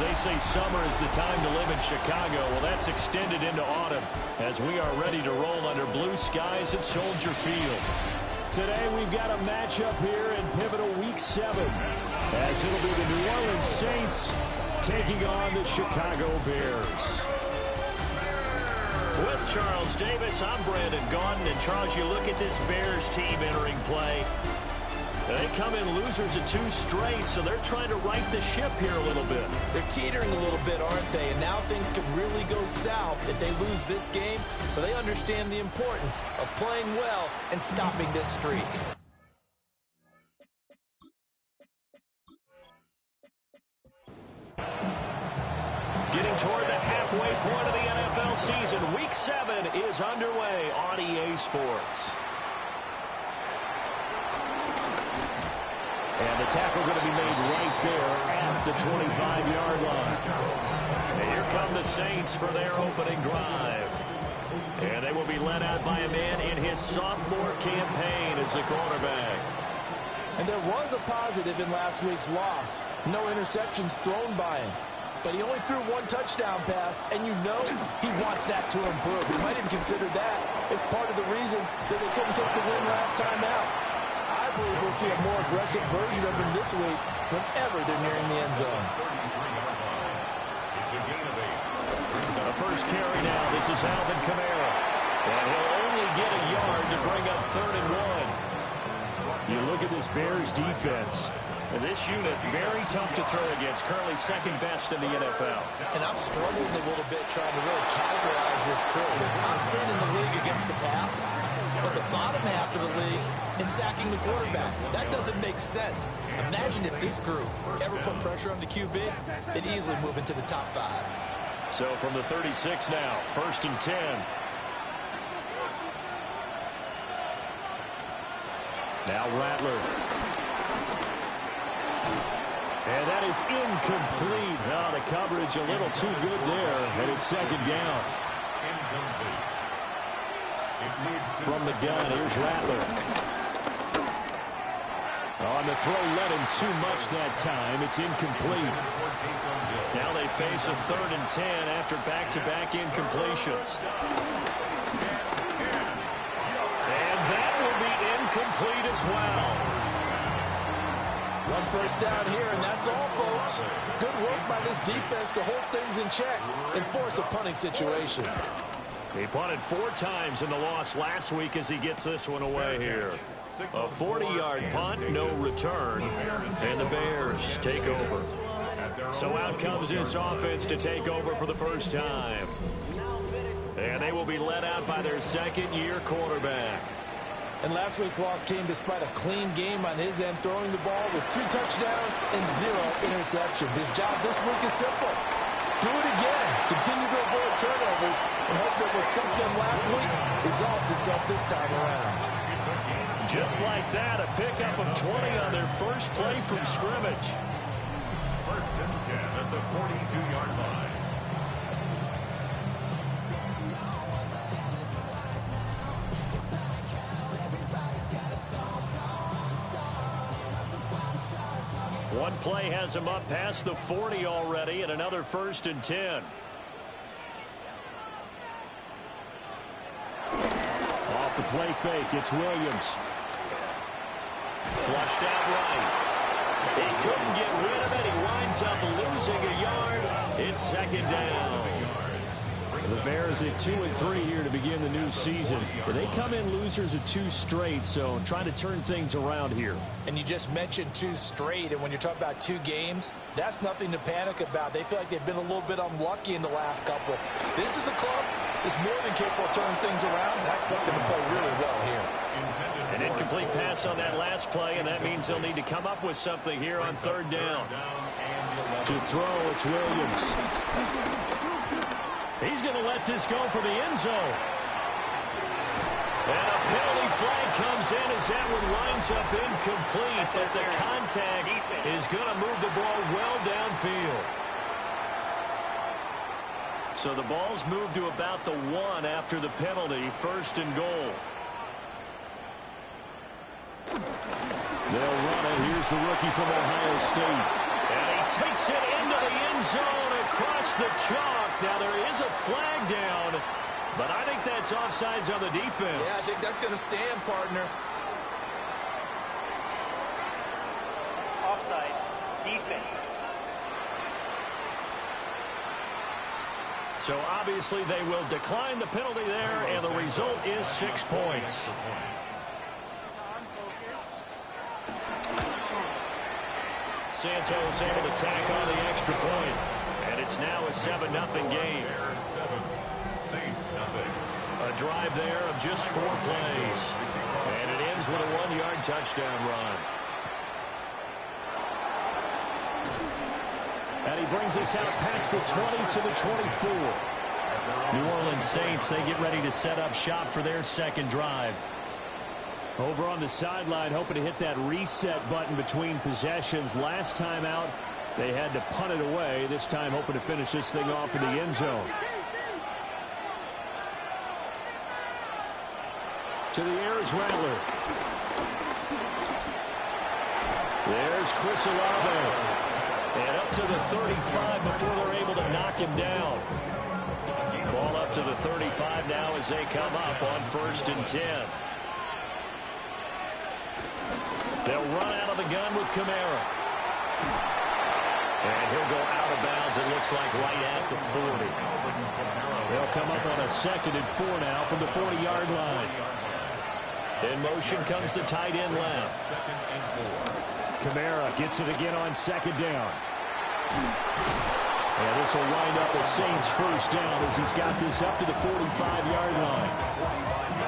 They say summer is the time to live in Chicago. Well, that's extended into autumn as we are ready to roll under blue skies at Soldier Field. Today we've got a matchup here in pivotal Week 7 as it'll be the New Orleans Saints taking on the Chicago Bears. With Charles Davis, I'm Brandon Gaudin. And Charles, you look at this Bears team entering play. They come in losers of 2 straight, so they're trying to right the ship here a little bit. They're teetering a little bit, aren't they? And now things could really go south if they lose this game. So they understand the importance of playing well and stopping this streak. Getting toward the halfway point of the NFL season, Week 7 is underway on EA Sports. And the tackle going to be made right there at the 25-yard line. And here come the Saints for their opening drive. And they will be led out by a man in his sophomore campaign as the quarterback. And there was a positive in last week's loss. No interceptions thrown by him. But he only threw 1 touchdown pass, and you know he wants that to improve. He might have considered that as part of the reason that they couldn't take the win last time out. I believe we'll see a more aggressive version of him this week whenever they're nearing the end zone. The first carry now. This is Alvin Kamara. And he'll only get a yard to bring up 3rd and 1. You look at this Bears defense. And this unit, very tough to throw against. Currently 2nd best in the NFL. And I'm struggling a little bit trying to really categorize this crew. They're top 10 in the league against the pass, but the bottom half of the league in sacking the quarterback. That doesn't make sense. Imagine if this group ever put pressure on the QB, they'd easily move into the top 5. So from the 36 now, 1st and 10. Now Rattler. And that is incomplete. Oh, the coverage a little too good there, and it's 2nd down. From the gun, here's Rattler. On the throw, let him too much that time. It's incomplete. Now they face a 3rd and 10 after back-to-back incompletions. And that will be incomplete as well. 1 first down here, and that's all, folks. Good work by this defense to hold things in check and force a punting situation. He punted 4 times in the loss last week as he gets this one away here. A 40-yard punt, no return, and the Bears take over. So out comes this offense to take over for the first time. And they will be led out by their 2nd-year quarterback. And last week's loss came despite a clean game on his end, throwing the ball with 2 touchdowns and 0 interceptions. His job this week is simple. Do it again. Continue to avoid turnovers and hope that what sunk them last week resolves itself this time around. Just like that, a pickup of 20 on their first play from scrimmage. 1st and 10 at the 42-yard line. One play has him up past the 40 already, and another 1st and 10. Off the play fake, it's Williams. Flushed out right. He couldn't get rid of it. He winds up losing a yard. It's 2nd down. The Bears at 2-3 here to begin the new season. They come in losers of 2 straight, so trying to turn things around here. And you just mentioned 2 straight, and when you're talking about 2 games, that's nothing to panic about. They feel like they've been a little bit unlucky in the last couple. This is a club that's more than capable of turning things around, and I expect them to play really well here. An incomplete pass on that last play, and that means they'll need to come up with something here on 3rd down. To throw, it's Williams. He's going to let this go for the end zone. And a penalty flag comes in as that one winds up incomplete, but the contact is going to move the ball well downfield. So the ball's moved to about the 1 after the penalty, 1st and goal. They'll run it. Here's the rookie from Ohio State. And he takes it into the end zone across the chalk. Now there is a flag down, but I think that's offsides on the defense. Yeah, I think that's going to stand, partner. Offside, defense. So obviously they will decline the penalty there, and the result is 6 points. Santos able to tack on the extra point, and it's now a 7-0 game. A drive there of just 4 plays, and it ends with a 1-yard touchdown run. And he brings us out past the 20 to the 24. New Orleans Saints, they get ready to set up shop for their second drive. Over on the sideline, hoping to hit that reset button between possessions. Last time out, they had to punt it away. This time, hoping to finish this thing off in the end zone. To the air is Rattler. There's Chris Olave. And up to the 35 before they're able to knock him down. Ball up to the 35 now as they come up on 1st and 10. They'll run out of the gun with Kamara. And he'll go out of bounds, it looks like, right at the 40. They'll come up on a 2nd and 4 now from the 40-yard line. In motion comes the tight end left. Kamara gets it again on 2nd down. And this will wind up a Saints first down as he's got this up to the 45-yard line.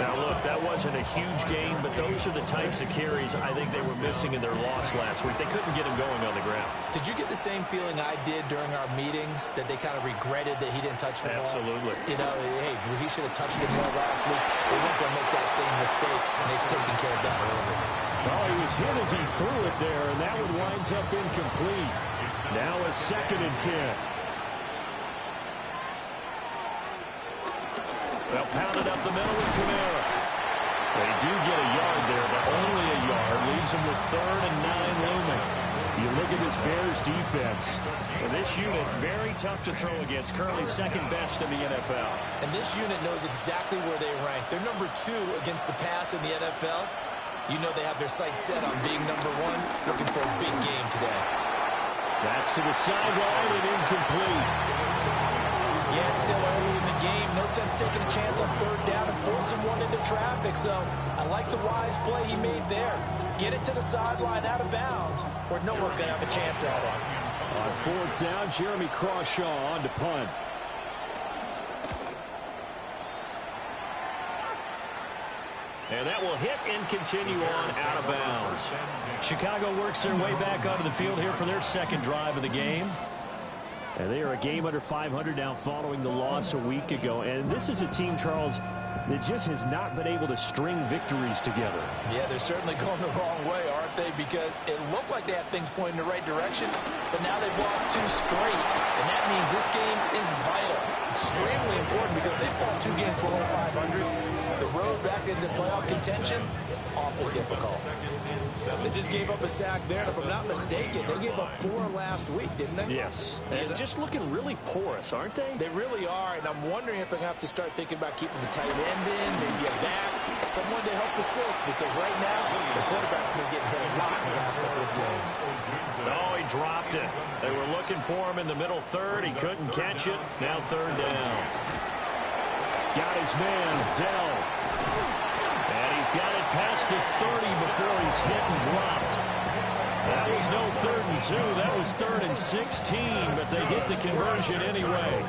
Now, look, that wasn't a huge gain, but those are the types of carries I think they were missing in their loss last week. They couldn't get him going on the ground. Did you get the same feeling I did during our meetings, that they kind of regretted that he didn't touch the ball? Absolutely. You know, hey, he should have touched it more last week. They weren't going to make that same mistake, and they've taken care of that early. Oh, he was hit as he threw it there, and that one winds up incomplete. Now a 2nd and 10. They'll pound it up the middle with Kamara. They do get a yard there, but only a yard. Leaves them with 3rd and 9 looming. You look at this Bears defense. And this unit, very tough to throw against. Currently 2nd best in the NFL. And this unit knows exactly where they rank. They're number 2 against the pass in the NFL. You know they have their sights set on being number 1, looking for a big game today. That's to the sideline and incomplete. Yeah, it's still early in the game. No sense taking a chance on 3rd down and forcing one into traffic. So I like the wise play he made there. Get it to the sideline out of bounds where no one's going to have a chance at it. On 4th down, Jeremy Crawshaw on to punt. And that will hit and continue on out of bounds. Chicago works their way back onto the field here for their 2nd drive of the game. And they are a game under 500 now following the loss a week ago. And this is a team, Charles, that just has not been able to string victories together. Yeah, they're certainly going the wrong way, aren't they? Because it looked like they had things pointing in the right direction, but now they've lost 2 straight. And that means this game is vital, extremely important, because they fall 2 games below 500. The road back into playoff contention, awfully difficult. They just gave up a sack there, and if I'm not mistaken, they gave up 4 last week, didn't they? Yes. And just looking really porous, aren't they? They really are, and I'm wondering if they're going to have to start thinking about keeping the tight end in, maybe a back, someone to help assist, because right now, the quarterback's been getting hit a lot in the last couple of games. Oh, he dropped it. They were looking for him in the middle 3rd. He couldn't catch it. Now 3rd down. Got his man, Dell. And he's got it past the 30 before he's hit and dropped. That was no 3rd and 2. That was 3rd and 16, but they get the conversion anyway.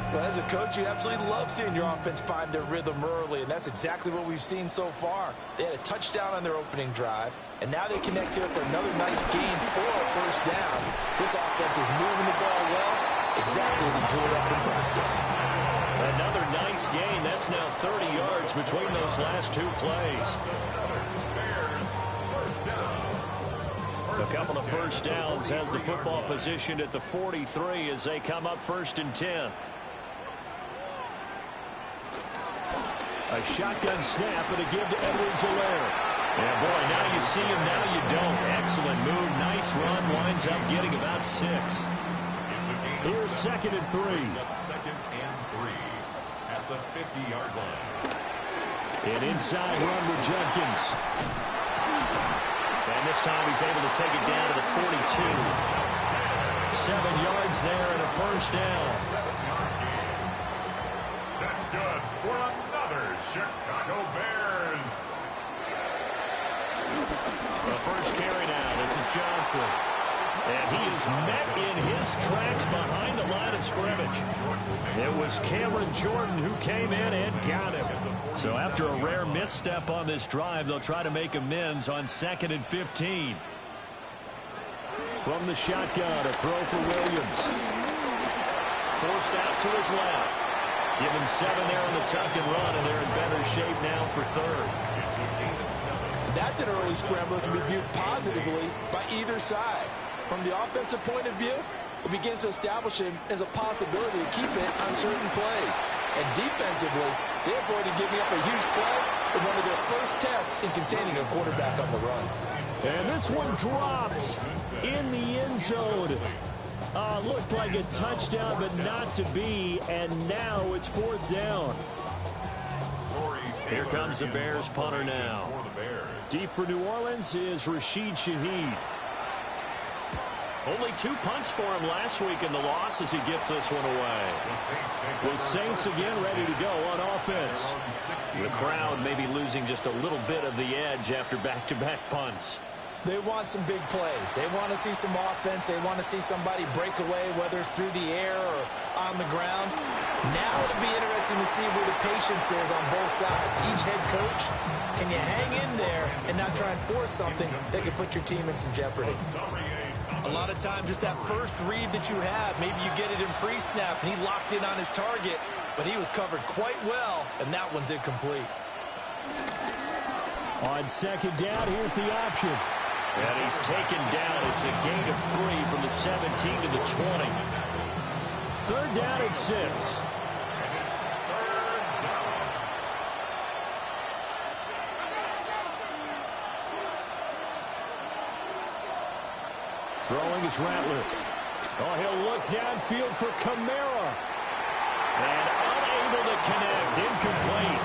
Well, as a coach, you absolutely love seeing your offense find their rhythm early, and that's exactly what we've seen so far. They had a touchdown on their opening drive, and now they connect here for another nice gain for a 1st down. This offense is moving the ball well, exactly as he drew it up in practice. Another nice gain. That's now 30 yards between those last 2 plays. The couple of first downs, has the football positioned at the 43 as they come up 1st and 10. A shotgun snap and a give to Edwards-Helaire. Yeah, boy, now you see him, now you don't. Excellent move, nice run, winds up getting about 6. Here's 2nd and 3. 2nd and 3 at the 50-yard line. An inside run with Jenkins. And this time he's able to take it down to the 42. 7 yards there and a first down. That's good for another Chicago Bears. The first carry now. This is Johnson. And he is met in his tracks behind the line of scrimmage. It was Cameron Jordan who came in and got him. So after a rare misstep on this drive, they'll try to make amends on 2nd and 15. From the shotgun, a throw for Williams. Forced out to his left. Give him 7 there on the tuck and run, and they're in better shape now for 3rd. That's an early scrambler to be viewed positively by either side. From the offensive point of view, it begins to establish him as a possibility to keep it on certain plays. And defensively, they avoided giving up a huge play in one of their first tests in containing a quarterback on the run. And this one dropped in the end zone. Looked like a touchdown, but not to be. And now it's 4th down. Here comes the Bears punter now. Deep for New Orleans is Rashid Shaheed. Only 2 punts for him last week in the loss as he gets this one away. The Saints again ready to go on offense. The crowd maybe losing just a little bit of the edge after back-to-back punts. They want some big plays. They want to see some offense. They want to see somebody break away, whether it's through the air or on the ground. Now it'll be interesting to see where the patience is on both sides. Each head coach, can you hang in there and not try and force something that could put your team in some jeopardy? A lot of times it's that first read that you have. Maybe you get it in pre-snap, and he locked in on his target, but he was covered quite well, and that one's incomplete. On 2nd down, here's the option. And he's taken down. It's a gain of 3 from the 17 to the 20. 3rd down and 6. Throwing is Rattler. Oh, he'll look downfield for Kamara. And unable to connect. Incomplete.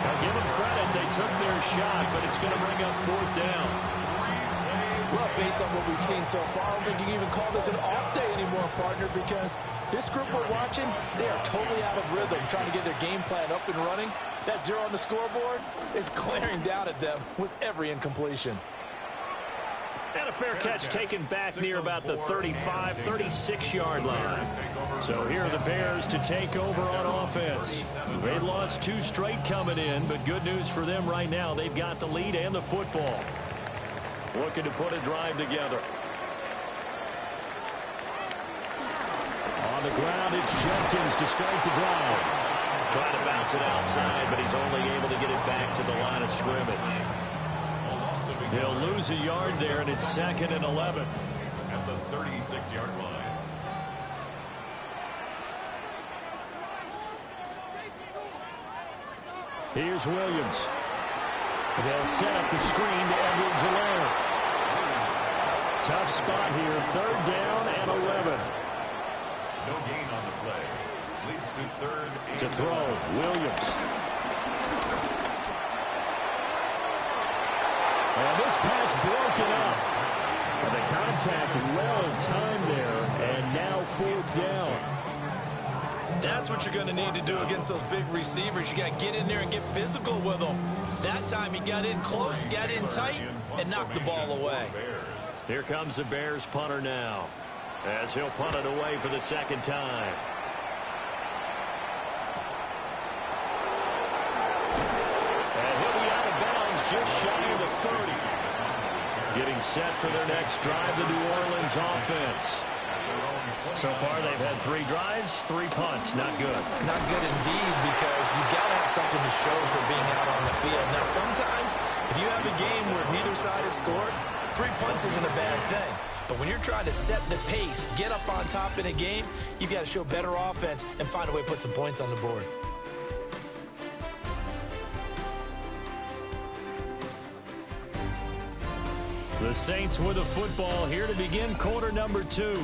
Now give them credit. They took their shot, but it's going to bring up 4th down. Well, based on what we've seen so far, I don't think you can even call this an off day anymore, partner, because this group we're watching, they are totally out of rhythm, trying to get their game plan up and running. That 0 on the scoreboard is glaring down at them with every incompletion. And a fair catch taken back near about the 35, 36-yard line. So here are the Bears to take over on offense. They lost 2 straight coming in, but good news for them right now. They've got the lead and the football. Looking to put a drive together. On the ground, it's Jenkins to start the drive. Trying to bounce it outside, but he's only able to get it back to the line of scrimmage. He'll lose a yard there, and it's 2nd and 11. At the 36-yard line. Here's Williams. They'll set up the screen to Edwards-Helaire. Tough spot here. 3rd down and 11. No gain on the play. Leads to 3rd and to throw, Williams. And this pass broken up. And the contact well timed there, and now 4th down. That's what you're going to need to do against those big receivers. You got to get in there and get physical with them. That time he got in close, got in tight, and knocked the ball away. Here comes the Bears punter now, as he'll punt it away for the 2nd time. And he'll be out of bounds just shy of the 30. Getting set for their next drive, the New Orleans offense. So far, they've had 3 drives, 3 punts. Not good. Not good indeed, because you got to have something to show for being out on the field. Now, sometimes, if you have a game where neither side has scored, 3 punts isn't a bad thing. But when you're trying to set the pace, get up on top in a game, you've got to show better offense and find a way to put some points on the board. The Saints with a football here to begin quarter number 2.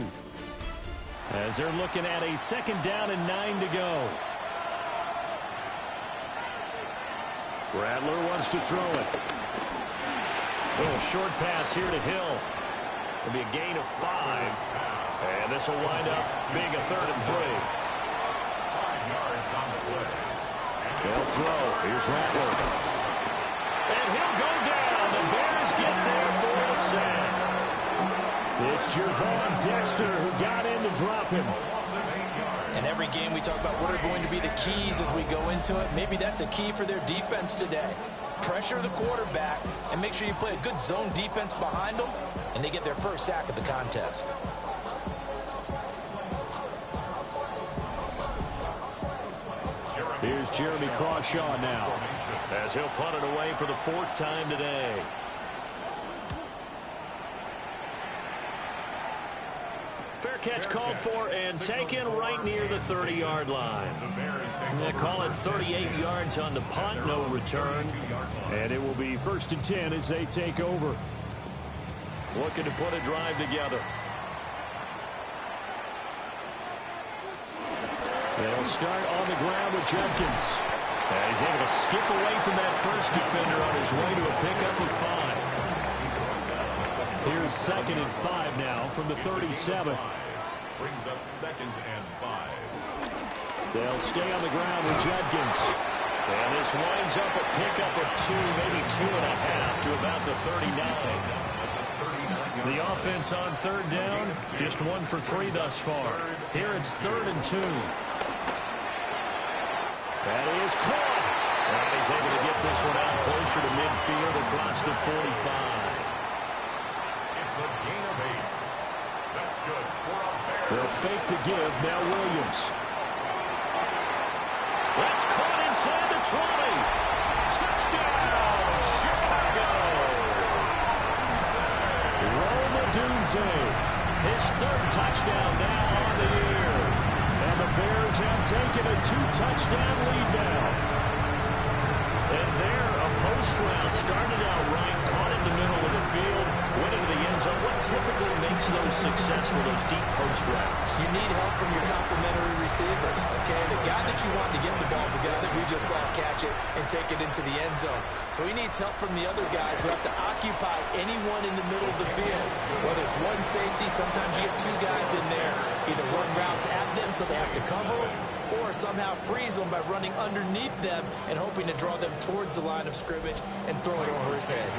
As they're looking at a 2nd down and 9 to go. Rattler wants to throw it. Little short pass here to Hill. It'll be a gain of 5. And this will wind up being a 3rd and 3. 5 yards on the play. They'll throw. Here's Rattler. And he'll go down. The Bears get there for a sack. It's Gervon Dexter who got in to drop him. And every game we talk about what are going to be the keys as we go into it. Maybe that's a key for their defense today. Pressure the quarterback and make sure you play a good zone defense behind them, and they get their first sack of the contest. Here's Jeremy Crawshaw now, as he'll punt it away for the 4th time today. Fair catch called for and taken right near the 30-yard line. They call it 38 yards on the punt, no return. And it will be 1st and 10 as they take over. Looking to put a drive together. They'll start on the ground with Jenkins. And he's able to skip away from that first defender on his way to a pickup of 5. Here's 2nd and 5 now from the 37. Brings up 2nd and 5. They'll stay on the ground with Jenkins. And this winds up a pickup of 2, maybe 2.5 to about the 39. The offense on 3rd down, just 1 for 3 thus far. Here it's 3rd and 2. That is caught. And he's able to get this one out closer to midfield across the 45. It's a gain of 8. That's good for a Bear. They'll fake the give. Now Williams. That's caught inside the 20. Touchdown, Chicago. Rome Odunze, his 3rd touchdown now on the year. And the Bears have taken a 2-touchdown lead now. And there, a post route started out right, caught in the middle of the field, went into the end zone. What typically makes those successful, those deep post routes? You need help from your complementary receivers, okay? The guy that you want to get the ball is the guy that we just saw catch it and take it into the end zone. So he needs help from the other guys who have to occupy anyone in the middle of the field. Whether it's one safety, sometimes you get 2 guys in there. Either run routes at them so they have to cover them, or somehow freeze them by running underneath them and hoping to draw them towards the line of scrimmage and throw it over his head.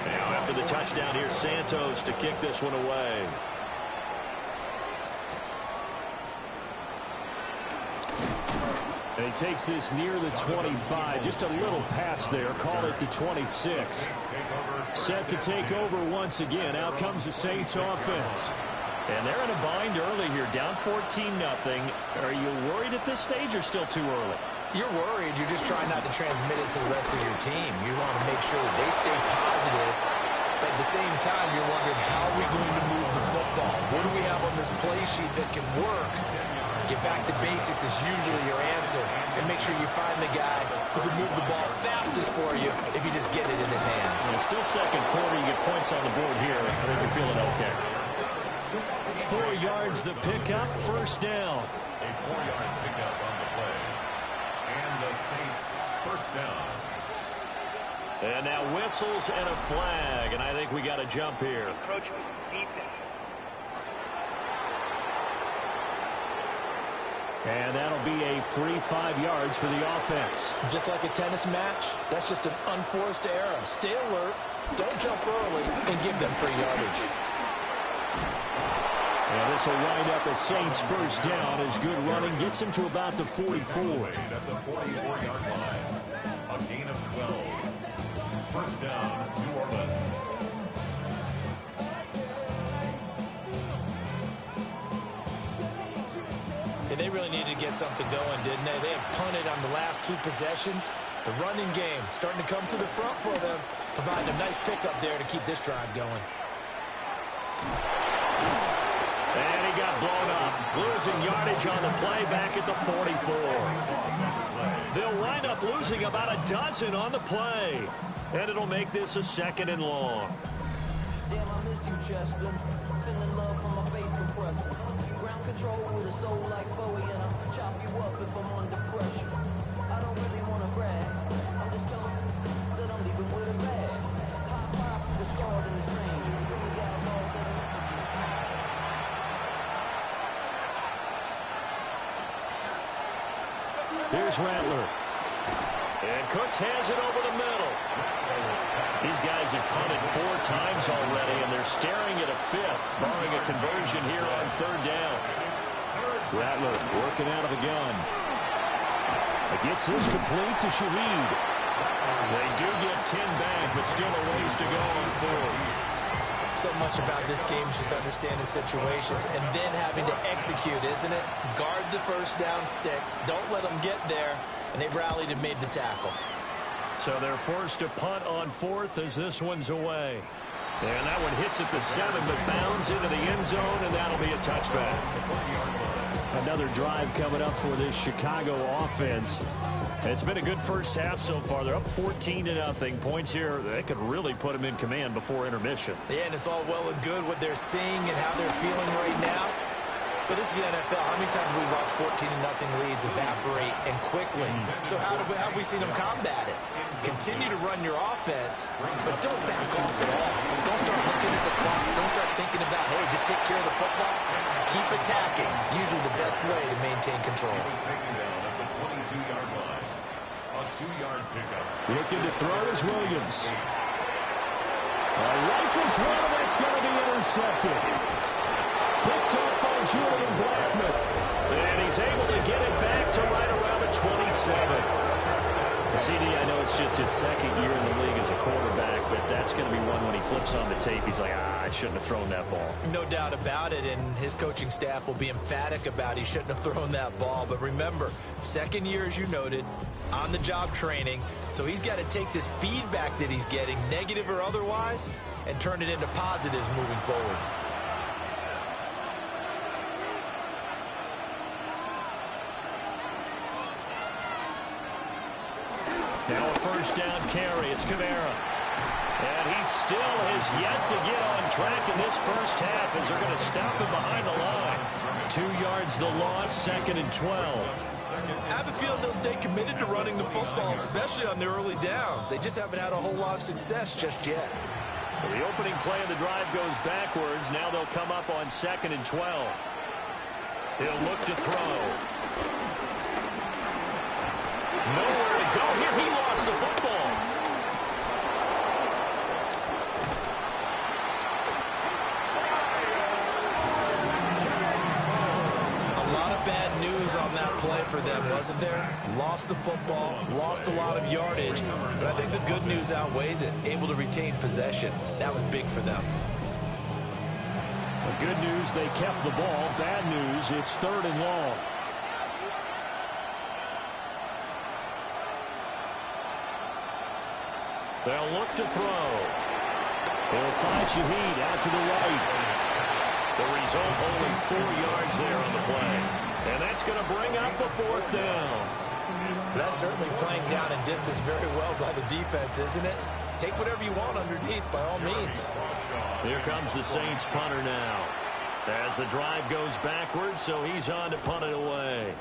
Now after the touchdown, here's Santos to kick this one away. And he takes this near the 25, just a little pass there, call it the 26. Set to take over once again. Out comes the Saints offense. And they're in a bind early here, down 14-0. Are you worried at this stage or still too early? You're worried. You're just trying not to transmit it to the rest of your team. You want to make sure that they stay positive, but at the same time, you're wondering, how are we going to move the football? What do we have on this play sheet that can work? Get back to basics is usually your answer, and make sure you find the guy who can move the ball fastest for you if you just get it in his hands. And still 2nd quarter, you get points on the board here. I think you're feeling okay. 4 yards the pickup, 1st down. A 4-yard pickup on the play. And the Saints 1st down. And now whistles and a flag, and I think we got a jump here. Encroachment defense. And that'll be a free 5 yards for the offense. Just like a tennis match, that's just an unforced error. Stay alert, don't jump early, and give them free yardage. And this will wind up a Saints 1st down as good running gets him to about the 44. At the 44-yard line. A gain of 12. 1st down, New Orleans. And they really needed to get something going, didn't they? They have punted on the last 2 possessions. The running game starting to come to the front for them, providing a nice pickup there to keep this drive going. And he got blown up. Losing yardage on the play back at the 44. They'll wind up losing about a dozen on the play. And it'll make this a 2nd and long. Damn, I miss you, Chester. Sending love from my face compressor. Ground control with a soul like Bowie, and I'll chop you up if I'm under pressure. I don't really want to brag. I'm just telling you that I'm leaving with a bag. High five to the scarred in the strange. We got a ball that Here's Rattler. And Cooks has it over the middle. These guys have punted 4 times already, and they're staring at a 5th, barring a conversion here on 3rd down. Rattler working out of the gun. It gets this complete to Shaheed. They do get 10 back, but still a ways to go on 4th. So much about this game is just understanding situations and then having to execute, isn't it? Guard the first down sticks. Don't let them get there. And they rallied and made the tackle. So they're forced to punt on 4th as this one's away. And that one hits at the 7, but bounds into the end zone, and that'll be a touchback. Another drive coming up for this Chicago offense. It's been a good first half so far. They're up 14-0. Points here, they could really put them in command before intermission. Yeah, and it's all well and good what they're seeing and how they're feeling right now. But this is the NFL. How many times have we watched 14-0 leads evaporate and quickly? So how have we seen them combat it? Continue to run your offense, but don't back off at all. Don't start looking at the clock. Don't start thinking about, hey, just take care of the football. Keep attacking. Usually the best way to maintain control. Looking to throw is Williams. Rifles one, that's going to be intercepted. Picked up by Julian Blackman. And he's able to get it back to right around the 27. CD, I know it's just his 2nd year in the league as a quarterback, but that's going to be one when he flips on the tape. He's like, I shouldn't have thrown that ball. No doubt about it, and his coaching staff will be emphatic about he shouldn't have thrown that ball. But remember, 2nd year, as you noted, on-the-job training, so he's got to take this feedback that he's getting, negative or otherwise, and turn it into positives moving forward. Now a first down carry. It's Kamara. And he still has yet to get on track in this first half as they're going to stop him behind the line. 2 yards the loss, 2nd and 12. I have a feeling they'll stay committed to running the football, especially on the early downs. They just haven't had a whole lot of success just yet. So the opening play of the drive goes backwards. Now they'll come up on 2nd and 12. He'll look to throw. Nowhere to go here. He lost the football. A lot of bad news on that play for them, wasn't there? Lost the football, lost a lot of yardage, but I think the good news outweighs it. Able to retain possession. That was big for them. The good news, they kept the ball. Bad news, it's 3rd and long. They'll look to throw. They'll find Shaheed out to the right. The result, only 4 yards there on the play. And that's going to bring up a 4th down. That's certainly playing down in distance very well by the defense, isn't it? Take whatever you want underneath, by all means. Here comes the Saints punter now. As the drive goes backwards, so he's on to punt it away.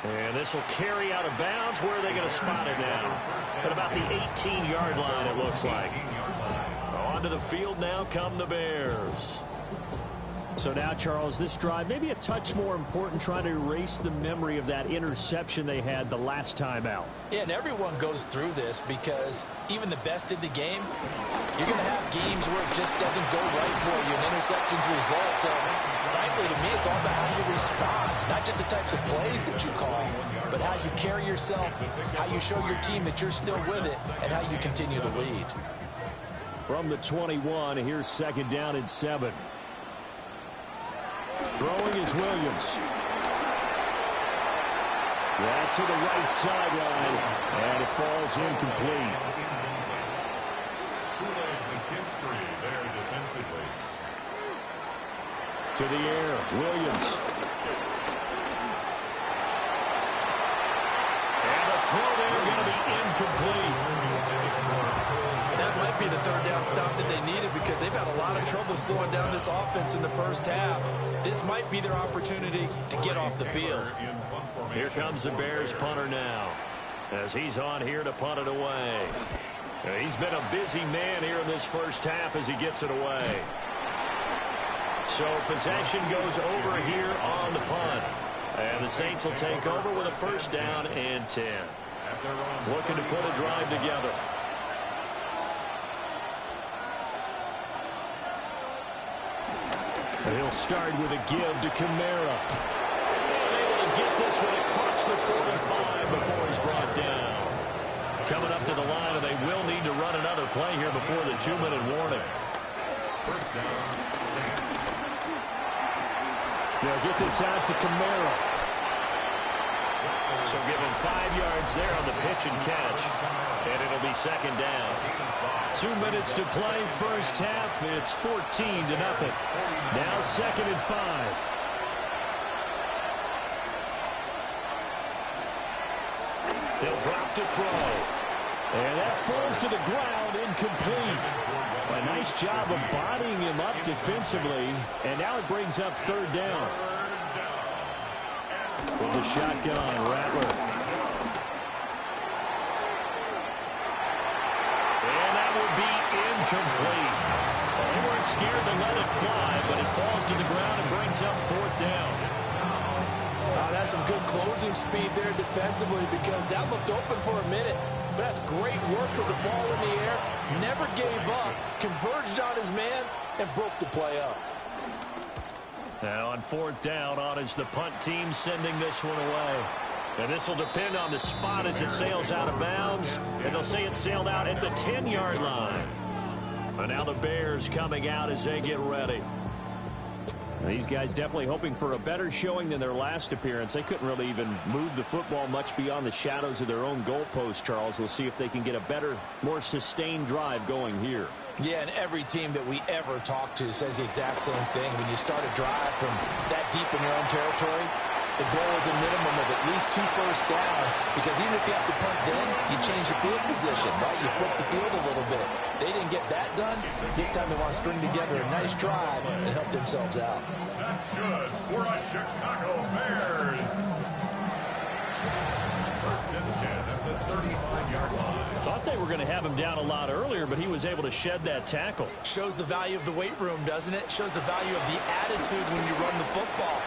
And this will carry out of bounds. Where are they going to spot it now? At about the 18-yard line, it looks like. Onto the field now come the Bears. So now, Charles, this drive maybe a touch more important, trying to erase the memory of that interception they had the last time out. Yeah, and everyone goes through this because even the best in the game, you're going to have games where it just doesn't go right for you, and interceptions result. So, frankly, to me, it's all about how you respond, not just the types of plays that you call, but how you carry yourself, how you show your team that you're still with it, and how you continue to lead. From the 21, here's 2nd down and 7. Throwing is Williams. Yeah, to the right sideline, and it falls incomplete. history there defensively. To the air, Williams. And the throw there going to be incomplete. That might be the third down stop that they needed because they've had a lot of trouble slowing down this offense in the first half. This might be their opportunity to get off the field. Here comes the Bears punter now as he's on here to punt it away. He's been a busy man here in this first half as he gets it away. So possession goes over here on the punt. And the Saints will take over with a first down and 10. Looking to put a drive together. He'll start with a give to Kamara. Able to get this one across the 45 before he's brought down. Coming up to the line, and they will need to run another play here before the 2-minute warning. First down, Saints. They'll get this out to Kamara. So given 5 yards there on the pitch and catch. And it'll be second down. 2 minutes to play first half. It's 14-0. Now second and 5. They'll drop to throw. And that falls to the ground, incomplete. A nice job of bodying him up defensively. And now it brings up third down. From the shotgun, Rattler. And that will be incomplete. They weren't scared to let it fly, but it falls to the ground and brings up fourth down. That's some good closing speed there defensively because that looked open for a minute. But that's great work with the ball in the air. Never gave up, converged on his man, and broke the play up. Now on fourth down, on is the punt team sending this one away. And this will depend on the spot as it sails out of bounds. And they'll say it sailed out at the 10-yard line. And now the Bears coming out as they get ready. These guys definitely hoping for a better showing than their last appearance. They couldn't really even move the football much beyond the shadows of their own goalpost, Charles. We'll see if they can get a better, more sustained drive going here. Yeah, and every team that we ever talk to says the exact same thing. When you start a drive from that deep in your own territory, the goal is a minimum of at least 2 first downs, because even if you have to punt then, you change the field position, right? You flip the field a little bit. They didn't get that done. This time they want to string together a nice drive and help themselves out. That's good for us Chicago Bears. First and 10 at the 35-yard line. Thought they were going to have him down a lot earlier, but he was able to shed that tackle. Shows the value of the weight room, doesn't it? Shows the value of the attitude when you run the football.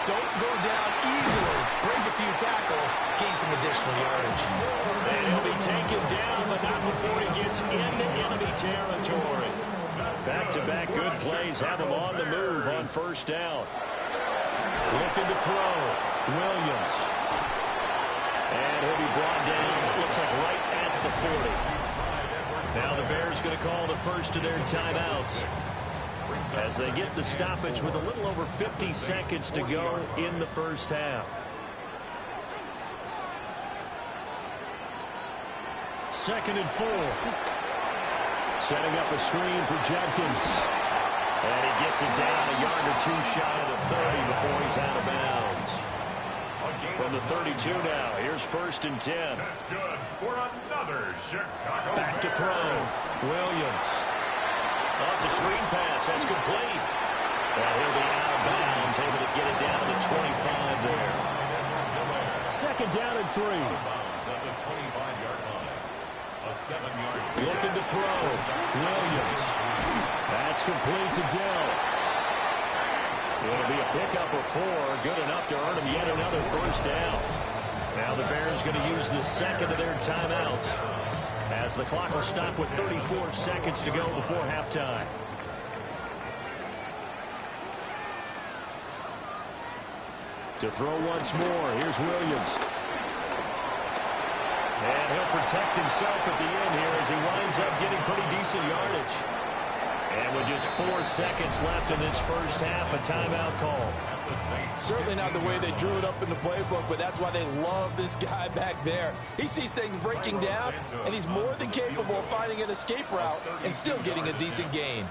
Don't go down easily. Break a few tackles. Gain some additional yardage. And he'll be taken down, but not before he gets into enemy territory. Back-to-back good plays have him on the move on first down. Looking to throw. Williams. And he'll be brought down, looks like right at the 40. Now the Bears going to call the first of their timeouts as they get the stoppage with a little over 50 seconds to go in the first half. Second and 4. Setting up a screen for Jenkins. And he gets it down a yard or two shy of the 30 before he's out of bounds. From the 32 now, here's first and 10. That's good for another Chicago Back to throw. Williams. Oh, it's a screen pass. That's complete. And he'll be out of bounds, able to get it down to the 25 there. Second down and 3. Looking to throw. Williams. That's complete to Dell. It'll be a pickup of 4. Good enough to earn him yet another first down. Now the Bears going to use the second of their timeouts, as the clock will stop with 34 seconds to go before halftime. To throw once more, here's Williams. And he'll protect himself at the end here as he winds up getting pretty decent yardage. And with just 4 seconds left in this first half, a timeout call. Certainly not the way they drew it up in the playbook, but that's why they love this guy back there. He sees things breaking down, and he's more than capable of finding an escape route and still getting a decent gain.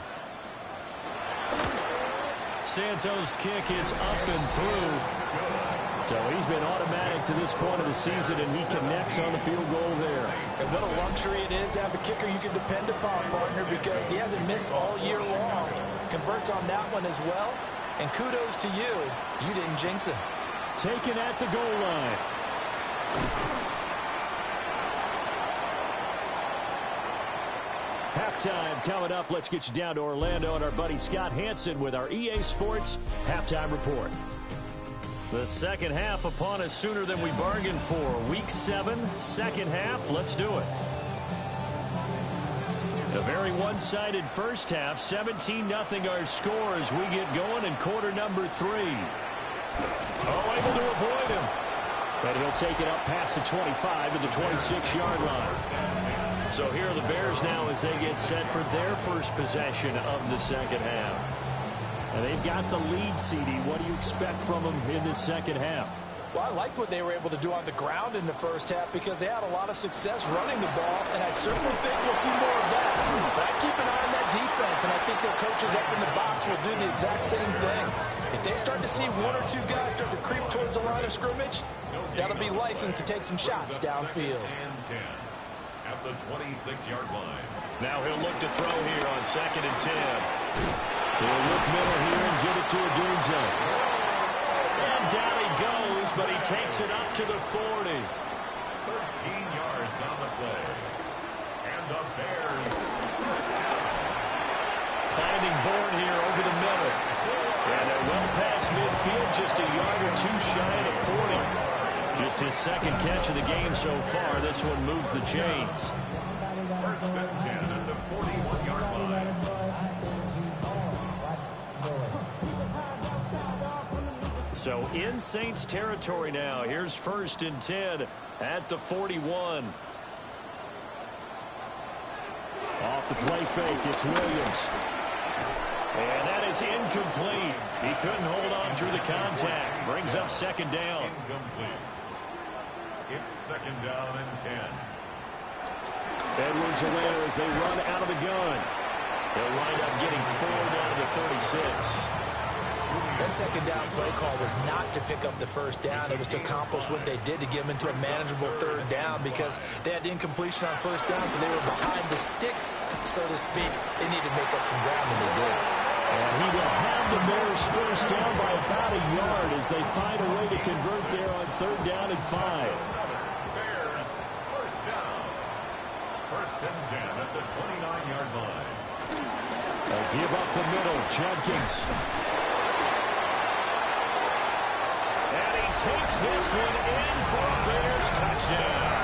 Santos' kick is up and through. So he's been automatic to this point of the season, and he connects on the field goal there. And what a luxury it is to have a kicker you can depend upon, partner, because he hasn't missed all year long. Converts on that one as well. And kudos to you. You didn't jinx him. Taken at the goal line. Halftime coming up. Let's get you down to Orlando and our buddy Scott Hansen with our EA Sports Halftime Report. The second half upon us sooner than we bargained for. Week 7, second half. Let's do it. A very one-sided first half. 17-0 our score as we get going in quarter number 3. Oh, able to avoid him. But he'll take it up past the 25 to the 26-yard line. So here are the Bears now as they get set for their first possession of the second half. And they've got the lead, CD. What do you expect from them in this second half? Well, I like what they were able to do on the ground in the first half because they had a lot of success running the ball, and I certainly think we'll see more of that. But I keep an eye on that defense, and I think their coaches up in the box will do the exact same thing. If they start to see 1 or 2 guys start to creep towards the line of scrimmage, that'll be licensed to take some shots downfield. At the 26-yard line. Now he'll look to throw here on 2nd and 10. He'll look middle here and give it to Odunze. And down he goes, but he takes it up to the 40. 13 yards on the play. And the Bears. Finding Bourne here over the middle. And they're well past midfield, just a yard or 2 shy of the 40. Just his second catch of the game so far. This one moves the chains. First and 10 at the 41-yard line. So in Saints territory now. Here's 1st and 10 at the 41. Off the play fake, it's Williams. And that is incomplete. He couldn't hold on through the contact. Brings up 2nd down. Incomplete. It's 2nd down and 10. Edwards aware as they run out of the gun. They'll wind up getting 4 down to the 36. That 2nd down play call was not to pick up the 1st down. It was to accomplish what they did to get them into a manageable 3rd down because they had incompletion on 1st down, so they were behind the sticks, so to speak. They needed to make up some ground, and they did. And he will have the Bears 1st down by about a yard as they find a way to convert there on 3rd down and 5. Bears 1st down. 1st and 10 at the 29-yard line. They give up the middle. Jenkins. And he takes this one in for a Bears touchdown.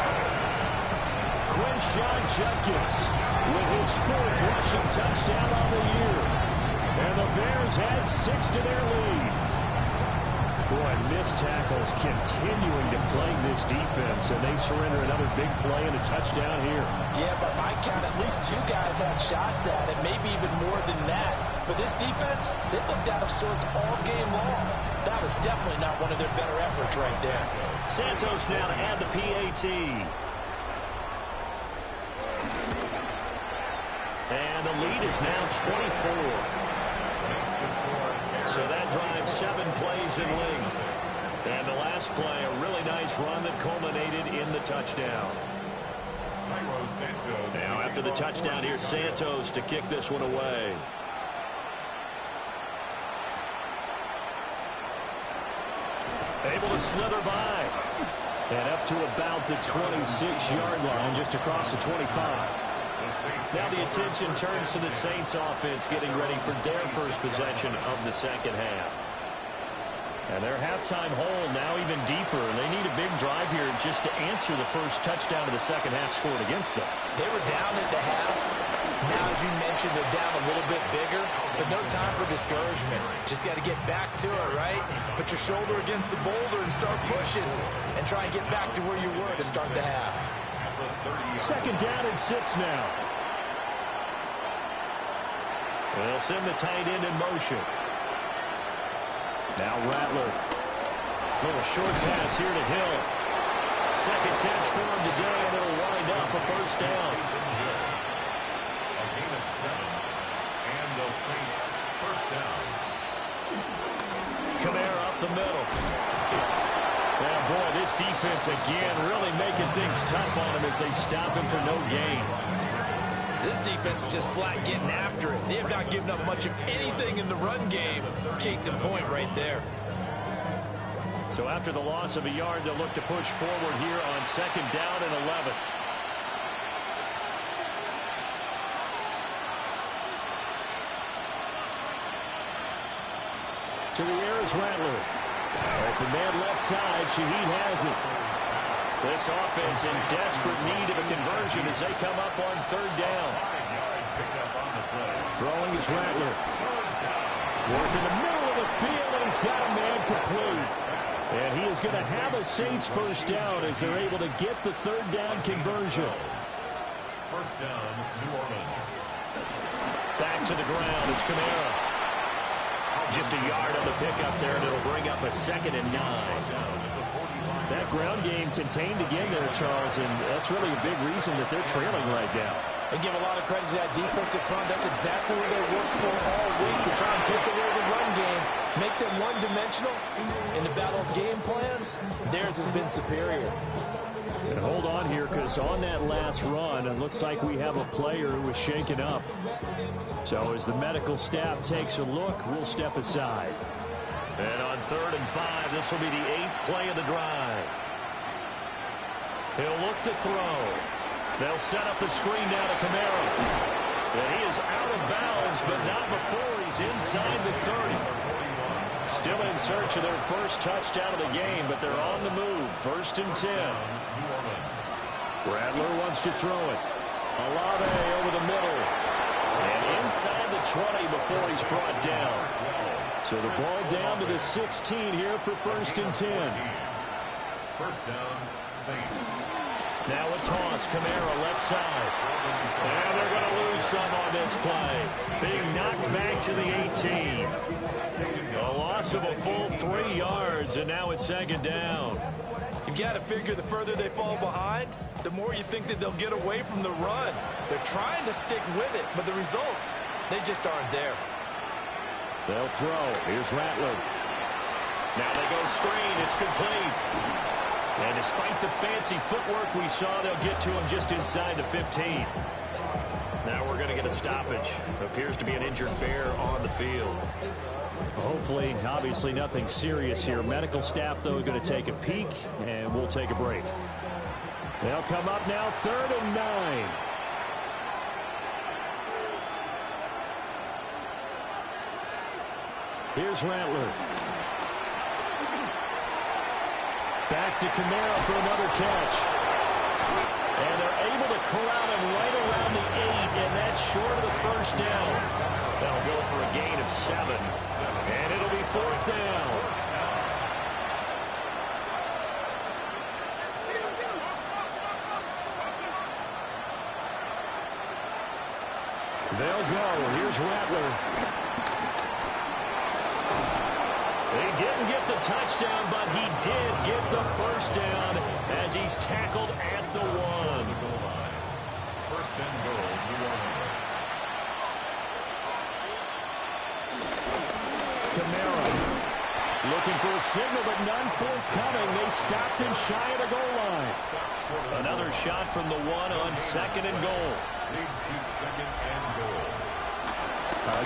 Quinshon Judkins with his 4th rushing touchdown on the year. And the Bears add 6 to their lead. Boy, missed tackles continuing to plague this defense, and they surrender another big play and a touchdown here. Yeah, by my count, at least 2 guys had shots at it, maybe even more than that. But this defense, they looked out of sorts all game long. That was definitely not one of their better efforts right there. Santos now to add the PAT. And the lead is now 24. So that drives 7 plays in length. And the last play, a really nice run that culminated in the touchdown. Now after the touchdown, here's Santos to kick this one away. Able to slither by. And up to about the 26-yard line, just across the 25. Now the attention turns to the Saints offense getting ready for their first possession of the second half. And their halftime hole now even deeper. They need a big drive here just to answer the first touchdown of the second half scored against them. They were down at the half. Now, as you mentioned, they're down a little bit bigger, but no time for discouragement. Just got to get back to it, right? Put your shoulder against the boulder and start pushing and try and get back to where you were to start the half. 2nd down and 6 now. They'll send the tight end in motion. Now Rattler. Little short pass here to Hill. Second catch for him today, and it'll wind up a first down. A gain of 7. And the Saints first down. Kamara up the middle. Yeah, boy, this defense again really making things tough on him as they stop him for no gain. This defense is just flat getting after it. They have not given up much of anything in the run game. Case in point right there. So after the loss of a yard, they'll look to push forward here on second down and 11. To the air is Rattler. Open man left side. Shaheed has it. This offense in desperate need of a conversion as they come up on third down. Throwing is Rattler. Work in the middle of the field, and he's got a man complete. And he is going to have a Saints first down as they're able to get the third down conversion. First down, New Orleans. Back to the ground. It's Kamara. Just a yard on the pickup there, and it'll bring up a 2nd and 9. That ground game contained again there, Charles, and that's really a big reason that they're trailing right now. They give a lot of credit to that defensive front. That's exactly what they worked for all week to try and take away the run game, make them one-dimensional. In the battle of game plans, theirs has been superior. And hold on here, because on that last run, it looks like we have a player who was shaken up. So as the medical staff takes a look, we'll step aside. And on 3rd and 5, this will be the 8th play of the drive. He'll look to throw. They'll set up the screen down to Kamara. And he is out of bounds, but not before he's inside the 30. Still in search of their first touchdown of the game, but they're on the move. 1st and 10. Rattler wants to throw it. Olave over the middle. And inside the 20 before he's brought down. So the ball down to the 16 here for 1st and 10. First down, Saints. Now a toss, Kamara left side. And they're going to lose some on this play. Being knocked back to the 18. A loss of a full 3 yards, and now it's 2nd down. You've got to figure the further they fall behind, the more you think that they'll get away from the run. They're trying to stick with it, but the results, they just aren't there. They'll throw. Here's Rattler. Now they go screen. It's complete. And despite the fancy footwork we saw, they'll get to him just inside the 15. Now we're going to get a stoppage. Appears to be an injured Bear on the field. Hopefully, obviously nothing serious here. Medical staff, though, are going to take a peek, and we'll take a break. They'll come up now 3rd and 9. Here's Rattler. Back to Kamara for another catch. And they're able to corral him right around the 8, and that's short of the first down. They'll go for a gain of 7, and it'll be 4th down. They'll go. Here's Rattler. He didn't get the touchdown, but he did get the first down as he's tackled at the 1. First and goal, New Orleans. Kamara looking for a signal, but none forthcoming. They stopped him shy of the goal line. Another shot from the 1 on 2nd and goal. Leads to 2nd and goal.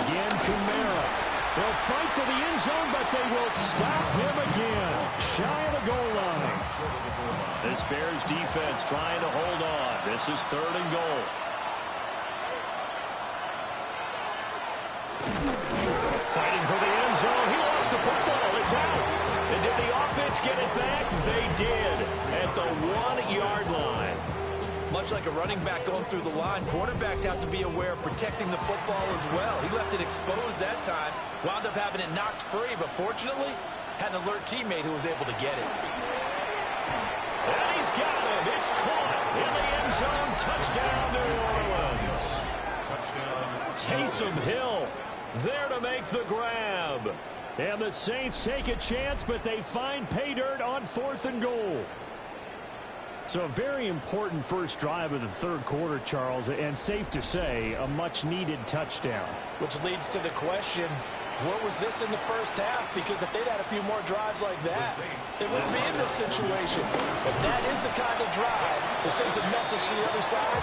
Again, Kamara. They'll fight for the end zone, but they will stop him again. Shy of the goal line. This Bears defense trying to hold on. This is 3rd and goal. Fighting for the end zone. He lost the football. It's out. And did the offense get it back? They did at the 1-yard line. Much like a running back going through the line, quarterbacks have to be aware of protecting the football as well. He left it exposed that time, wound up having it knocked free, but fortunately, had an alert teammate who was able to get it. And he's got him. It's caught in the end zone. Touchdown, New Orleans. Touchdown. Taysom Hill there to make the grab. And the Saints take a chance, but they find pay dirt on 4th and goal. So a very important first drive of the third quarter, Charles, and safe to say, a much-needed touchdown. Which leads to the question, where was this in the first half? Because if they'd had a few more drives like that, they wouldn't be in this situation. If that is the kind of drive that sends a message to the other side,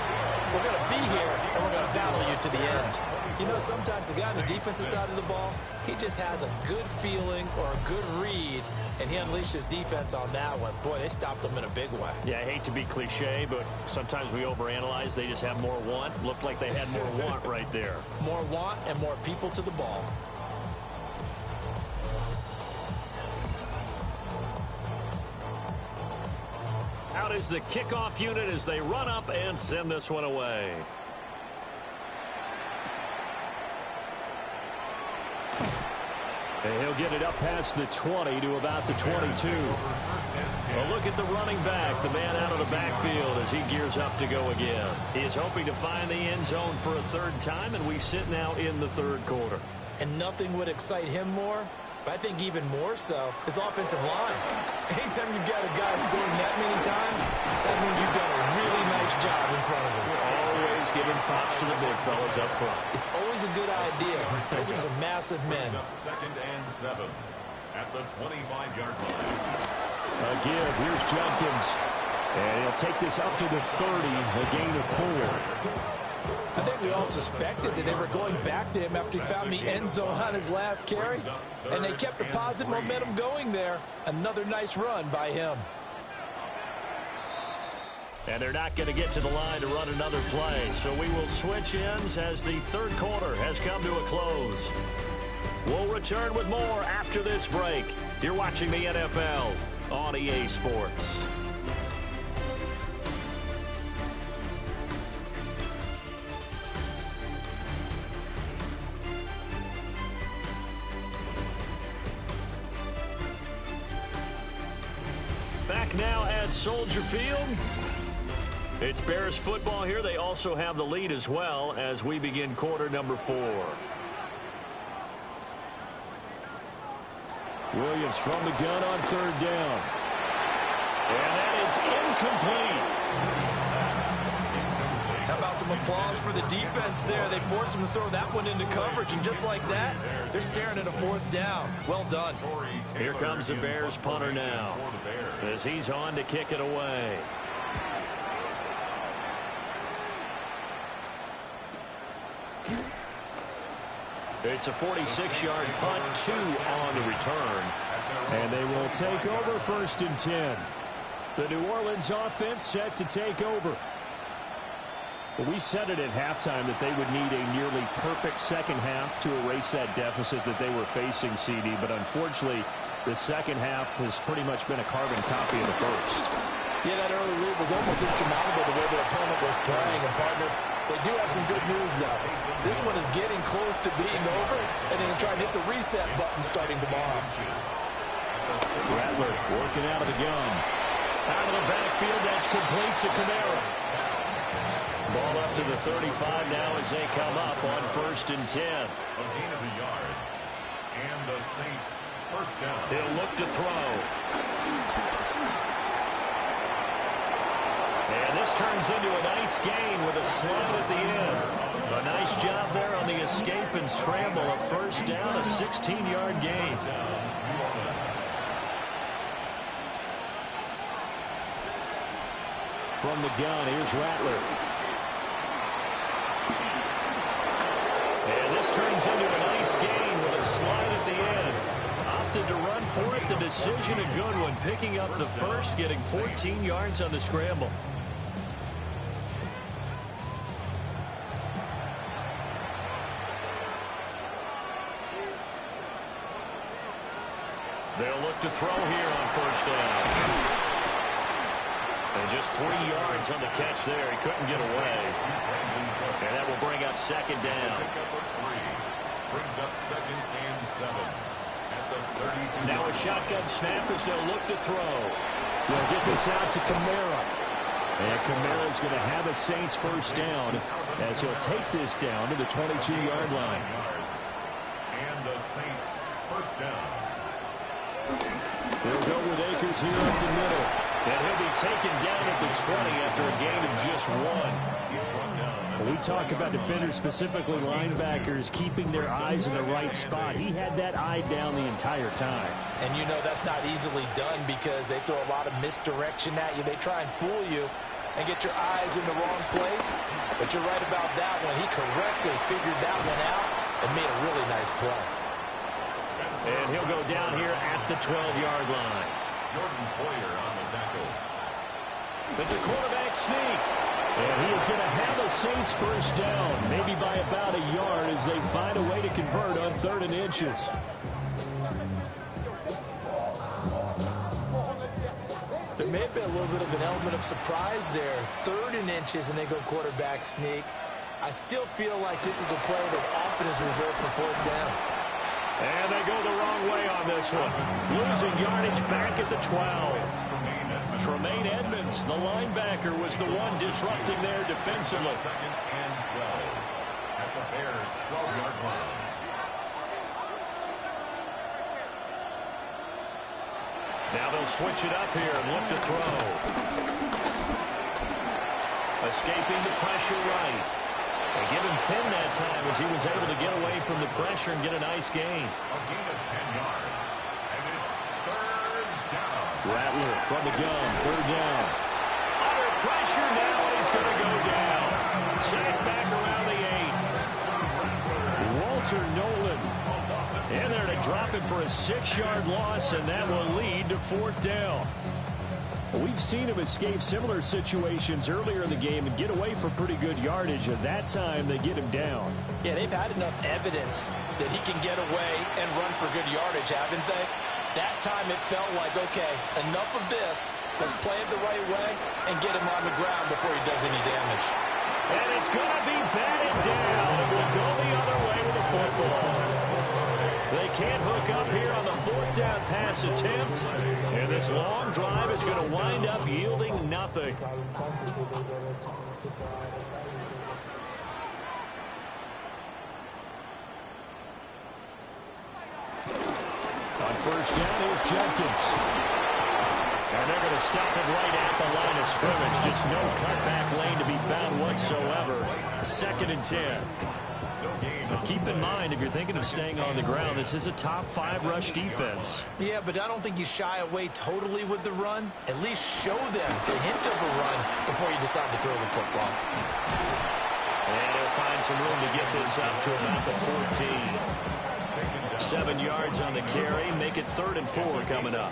we're going to be here, and we're going to battle you to the end. You know, sometimes the guy on the defensive side of the ball, he just has a good feeling or a good read, and he unleashed his defense on that one. Boy, they stopped them in a big way. Yeah, I hate to be cliche, but sometimes we overanalyze. They just have more want. Looked like they had more want right there. More want and more people to the ball. Out is the kickoff unit as they run up and send this one away. And he'll get it up past the 20 to about the 22. Well, look at the running back, the man out of the backfield as he gears up to go again. He is hoping to find the end zone for a third time, and we sit now in the third quarter. And nothing would excite him more, but I think even more so, his offensive line. Anytime you've got a guy scoring that many times, that means you've done a really nice job in front of him. Always giving props to the big fellas up front. It's always a good idea. Those are some massive men. 2nd and 7 at the 25-yard line. A give. Here's Jenkins. And he'll take this up to the 30, a gain of 4. I think we all suspected that they were going back to him after he found the end zone on his last carry. And they kept the positive momentum going there. Another nice run by him. And they're not going to get to the line to run another play. So we will switch ends as the third quarter has come to a close. We'll return with more after this break. You're watching the NFL on EA Sports. Back now at Soldier Field. It's Bears football here. They also have the lead as well as we begin quarter number 4. Williams from the gun on third down. And that is incomplete. How about some applause for the defense there? They forced him to throw that one into coverage, and just like that, they're staring at a 4th down. Well done. Here comes the Bears punter now as he's on to kick it away. It's a 46-yard punt, 2 on the return. And they will take over 1st and 10. The New Orleans offense set to take over. But we said it at halftime that they would need a nearly perfect second half to erase that deficit that they were facing, CD. But unfortunately, the second half has pretty much been a carbon copy of the first. Yeah, that early lead was almost insurmountable the way their opponent was playing. And, partner, they do have some good news, though. This one is getting close to being over, and they can try and hit the reset button starting tomorrow. Rattler working out of the gun. Out of the backfield, that's complete to Kamara. Ball up to the 35 now as they come up on 1st and 10. A gain of a yard. And the Saints first down. They'll look to throw. And this turns into a nice gain with a slide at the end. A nice job there on the escape and scramble. A first down, a 16-yard gain. From the gun, here's Rattler. And this turns into a nice gain with a slide at the end. Opted to run for it. The decision a good one. Picking up the first, getting 14 yards on the scramble. They'll look to throw here on first down. And just 3 yards on the catch there. He couldn't get away. And that will bring up second down. Brings up 2nd and 7 at the 32. Now a shotgun snap as they'll look to throw. They'll get this out to Kamara. And Kamara's going to have a Saints first down as he'll take this down to the 22-yard line. And the Saints first down. They'll go with Akers here up the middle. And he'll be taken down at the 20 after a gain of just 1. When we talk about defenders, specifically linebackers, keeping their eyes in the right spot, he had that eye down the entire time. And you know that's not easily done because they throw a lot of misdirection at you. They try and fool you and get your eyes in the wrong place. But you're right about that one. He correctly figured that one out and made a really nice play. And he'll go down here at the 12-yard line. Jordan Poyer on the tackle. It's a quarterback sneak. And he is going to have a Saints first down, maybe by about a yard as they find a way to convert on 3rd and inches. There may have been a little bit of an element of surprise there. 3rd and inches, and they go quarterback sneak. I still feel like this is a play that often is reserved for 4th down. And they go the wrong way on this one. Losing yardage back at the 12. Tremaine Edmonds, the linebacker, was the one disrupting there defensively. 2nd and 12 at the Bears' 12-yard line. Now they'll switch it up here and look to throw. Escaping the pressure right. They give him 10 that time as he was able to get away from the pressure and get a nice gain. A gain of 10 yards. And it's 3rd down. Rattler from the gun, 3rd down. Under pressure now, and he's going to go down. Sacked back around the 8th. Walter Nolan in there to drop him for a 6-yard loss, and that will lead to 4th down. We've seen him escape similar situations earlier in the game and get away for pretty good yardage. At that time, they get him down. Yeah, they've had enough evidence that he can get away and run for good yardage, haven't they? That time it felt like, okay, enough of this. Let's play it the right way and get him on the ground before he does any damage. And it's going to be batted down. It will go the other way with the football. They can't hook up here on the 4th down pass attempt. And this long drive is going to wind up yielding nothing. On 1st down, here's Jenkins. And they're going to stop it right at the line of scrimmage. Just no cutback lane to be found whatsoever. 2nd and 10. Keep in mind, if you're thinking of staying on the ground, this is a top 5 rush defense. Yeah, but I don't think you shy away totally with the run. At least show them the hint of a run before you decide to throw the football. And he'll find some room to get this up to about the 14. 7 yards on the carry. Make it 3rd and 4 coming up.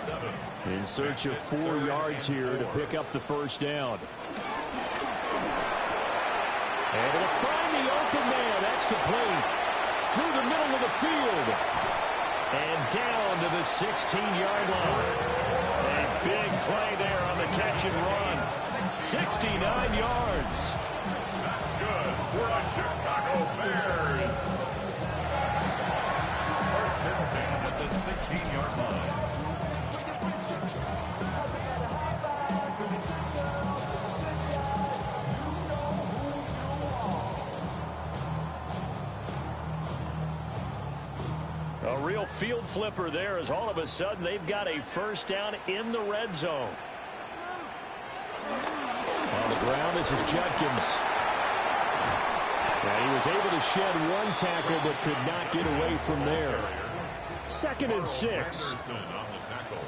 In search of 4 yards here to pick up the first down. And it'll find the open man. That's complete. Through the middle of the field. And down to the 16-yard line. A big play there on the catch and run. 69 yards. That's good for the Chicago Bears. 1st and 10 at the 16-yard line. A real field flipper there as all of a sudden they've got a first down in the red zone. On the ground, this is Judkins. And he was able to shed 1 tackle but could not get away from there. 2nd and 6. On the tackle.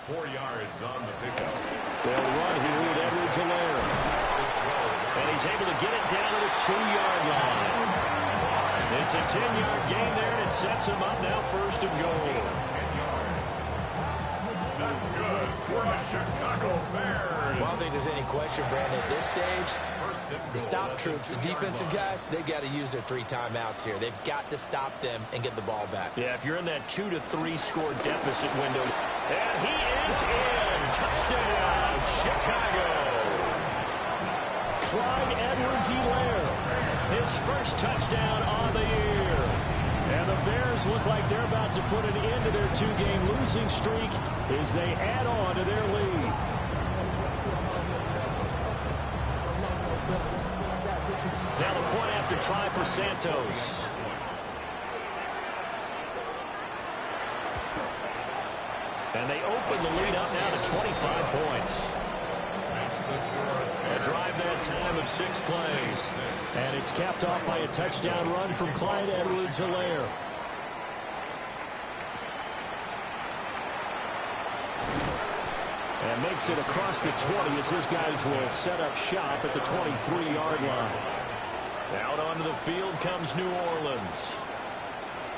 4 yards on the pickup. They'll run here with Edwards-Helaire. And he's able to get it down to the 2-yard line. It's a 10-yard gain there, and it sets him up now 1st and goal. 10 yards. That's good for the Chicago Bears. Well, I don't think there's any question, Brandon, at this stage, the stop troops, the defensive guys, they've got to use their 3 timeouts here. They've got to stop them and get the ball back. Yeah, if you're in that 2 to 3 score deficit window. And he is in. Touchdown, Chicago. Clyde Edwards-Helaire, his first touchdown on the year. And the Bears look like they're about to put an end to their 2-game losing streak as they add on to their lead. try for Santos. And they open the lead up now to 25 points. A drive that time of 6 plays. And it's capped off by a touchdown run from Clyde Edwards-Helaire. And makes it across the 20 as his guys will set up shop at the 23-yard line. Out onto the field comes New Orleans.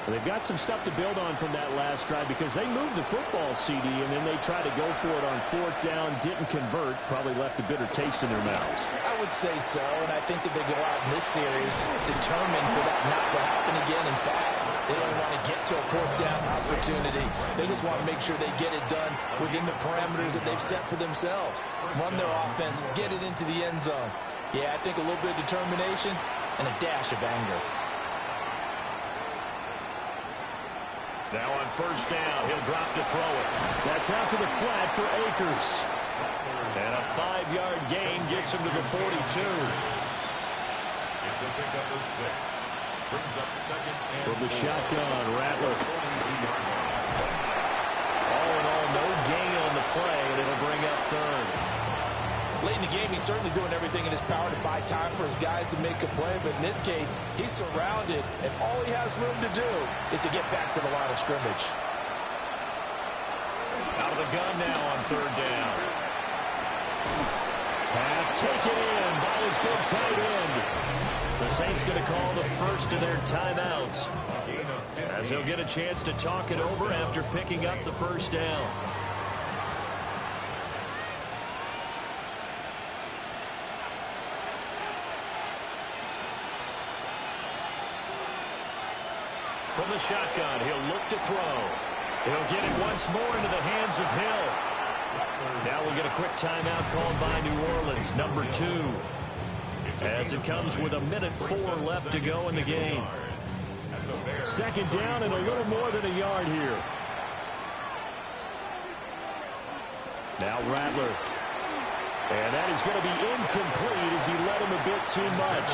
They've got some stuff to build on from that last drive because they moved the football, CD, and then they tried to go for it on 4th down, didn't convert, probably left a bitter taste in their mouths. I would say so, and I think that they go out in this series determined for that not to happen again. In fact, they don't want to get to a 4th down opportunity. They just want to make sure they get it done within the parameters that they've set for themselves. Run their offense, get it into the end zone. Yeah, I think a little bit of determination and a dash of anger. Now on 1st down, he'll drop to throw it. That's out to the flat for Akers. And a 5-yard gain gets him to the 42. It's a pick number 6. Brings up 2nd and from the 4. Shotgun, Rattler. All in all, no gain on the play, and it'll bring up 3rd. Late in the game, he's certainly doing everything in his power to buy time for his guys to make a play. But in this case, he's surrounded, and all he has room to do is to get back to the line of scrimmage. Out of the gun now on 3rd down. Pass taken in by his big tight end. The Saints going to call the first of their timeouts, as he'll get a chance to talk it over after picking up the 1st down. From the shotgun, he'll look to throw. He'll get it once more into the hands of Hill. Now we'll get a quick timeout called by New Orleans, number 2. As it comes with 1:04 left to go in the game. 2nd down and a little more than a yard here. Now Rattler. And that is going to be incomplete as he led him a bit too much.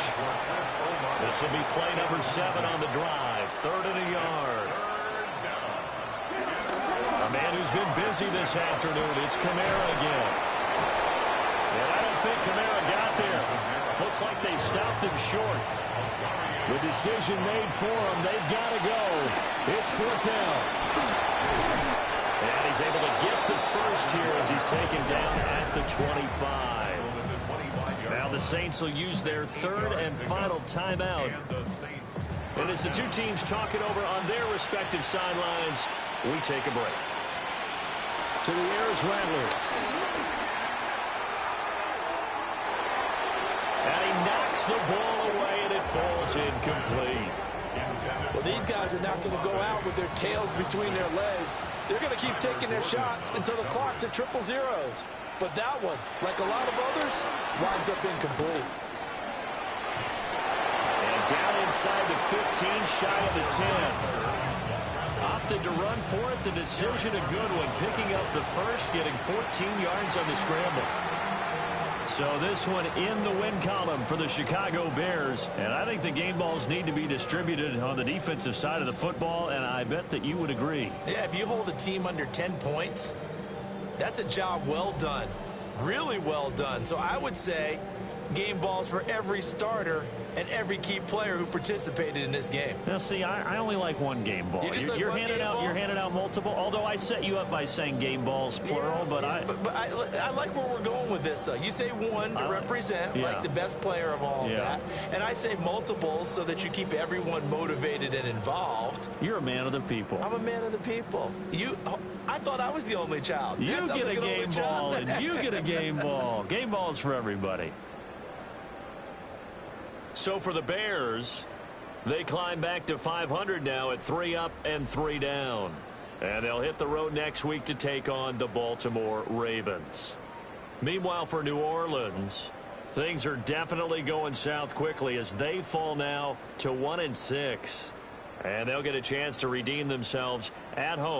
This will be play number 7 on the drive. 3rd and a yard. A man who's been busy this afternoon. It's Kamara again. And I don't think Kamara got there. Looks like they stopped him short. The decision made for him. They've got to go. It's 4th down. And he's able to get the first here as he's taken down at the 25. Now the Saints will use their 3rd and final timeout. And as the two teams talk it over on their respective sidelines, we take a break. To the air is Rattler. And he knocks the ball away, and it falls incomplete. Well, these guys are not going to go out with their tails between their legs. They're going to keep taking their shots until the clock's at 000. But that one, like a lot of others, winds up incomplete. And down inside the 15, shy of the 10. Opted to run for it. The decision a good one. Picking up the first, getting 14 yards on the scramble. So this one in the win column for the Chicago Bears. And I think the game balls need to be distributed on the defensive side of the football, and I bet that you would agree. Yeah, if you hold a team under 10 points, that's a job well done. Really well done. So I would say game balls for every starter and every key player who participated in this game. Now, see, I only like one game ball. You're handing out multiple. Although I set you up by saying game balls plural, but I like where we're going with this. You say one to represent like the best player of all of that, and I say multiples so that you keep everyone motivated and involved. You're a man of the people. I'm a man of the people. I thought I was the only child. You get a game ball, and you get a game ball. Game balls for everybody. So for the Bears, they climb back to 500 now at 3 up and 3 down. And they'll hit the road next week to take on the Baltimore Ravens. Meanwhile, for New Orleans, things are definitely going south quickly as they fall now to 1-6. And they'll get a chance to redeem themselves at home.